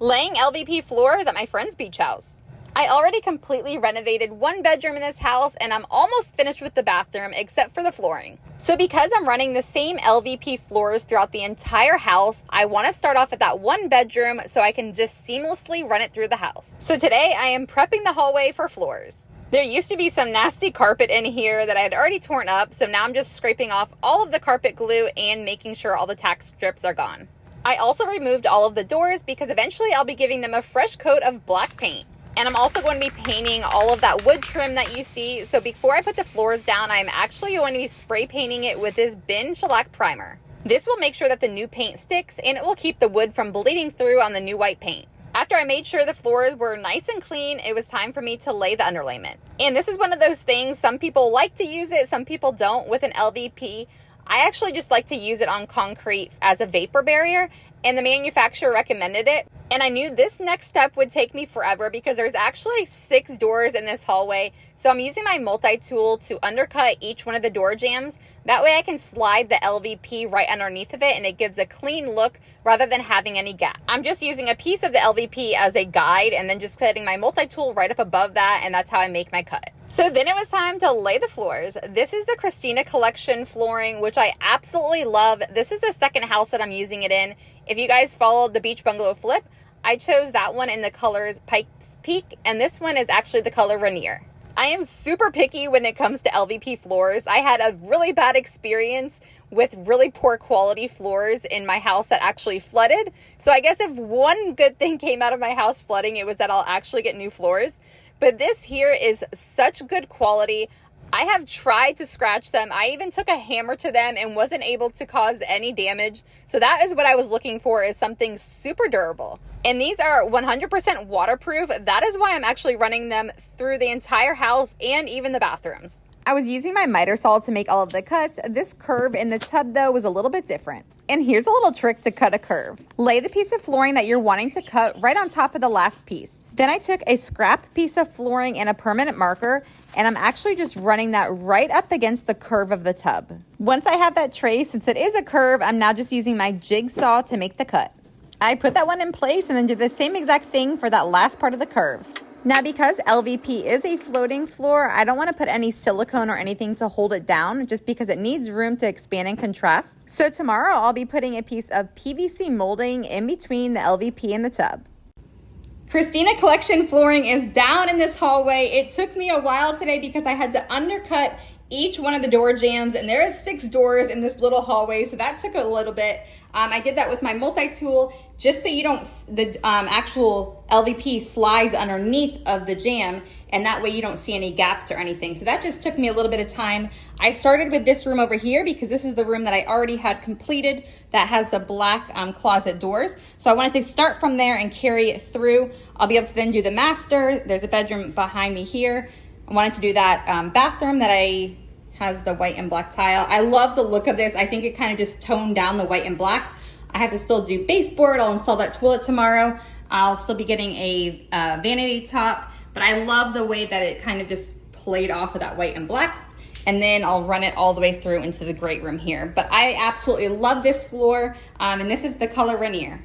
Laying LVP floors at my friend's beach house. I already completely renovated one bedroom in this house and I'm almost finished with the bathroom except for the flooring. So because I'm running the same LVP floors throughout the entire house, I want to start off at that one bedroom so I can just seamlessly run it through the house. So today I am prepping the hallway for floors. There used to be some nasty carpet in here that I had already torn up, so now I'm just scraping off all of the carpet glue and making sure all the tack strips are gone. I also removed all of the doors because eventually I'll be giving them a fresh coat of black paint. And I'm also going to be painting all of that wood trim that you see. So before I put the floors down, I'm actually going to be spray painting it with this Bin Shellac primer. This will make sure that the new paint sticks and it will keep the wood from bleeding through on the new white paint. After I made sure the floors were nice and clean, it was time for me to lay the underlayment. And this is one of those things, some people like to use it, some people don't with an LVP. I actually just like to use it on concrete as a vapor barrier, and the manufacturer recommended it. And I knew this next step would take me forever because there's actually 6 doors in this hallway. So I'm using my multi-tool to undercut each one of the door jambs. That way I can slide the LVP right underneath of it and it gives a clean look rather than having any gap. I'm just using a piece of the LVP as a guide and then just setting my multi-tool right up above that, and that's how I make my cut. So then it was time to lay the floors. This is the Christina Collection Flooring, which I absolutely love. This is the second house that I'm using it in. If you guys followed the Beach Bungalow Flip, I chose that one in the colors Pikes Peak, and this one is actually the color Rainier. I am super picky when it comes to LVP floors. I had a really bad experience with really poor quality floors in my house that actually flooded. So I guess if one good thing came out of my house flooding, it was that I'll actually get new floors. But this here is such good quality. I have tried to scratch them. I even took a hammer to them and wasn't able to cause any damage. So that is what I was looking for, is something super durable. And these are 100% waterproof. That is why I'm actually running them through the entire house and even the bathrooms. I was using my miter saw to make all of the cuts. This curve in the tub though was a little bit different. And here's a little trick to cut a curve. Lay the piece of flooring that you're wanting to cut right on top of the last piece. Then I took a scrap piece of flooring and a permanent marker, and I'm actually just running that right up against the curve of the tub. Once I have that traced, since it is a curve, I'm now just using my jigsaw to make the cut. I put that one in place and then did the same exact thing for that last part of the curve. Now, because LVP is a floating floor, I don't want to put any silicone or anything to hold it down, just because it needs room to expand and contrast. So tomorrow I'll be putting a piece of PVC molding in between the LVP and the tub. Christina Collection Flooring is down in this hallway. It took me a while today because I had to undercut each one of the door jambs, and there is 6 doors in this little hallway, so that took a little bit. I did that with my multi-tool just so you don't, the actual LVP slides underneath of the jamb, and that way you don't see any gaps or anything. So that just took me a little bit of time. I started with this room over here because this is the room that I already had completed that has the black closet doors. So I wanted to start from there and carry it through. I'll be able to then do the master. There's a bedroom behind me here. I wanted to do that bathroom that has the white and black tile. I love the look of this. I think it kind of just toned down the white and black. I have to still do baseboard. I'll install that toilet tomorrow. I'll still be getting a vanity top, but I love the way that it kind of just played off of that white and black. And then I'll run it all the way through into the great room here. But I absolutely love this floor, and this is the color Rainier.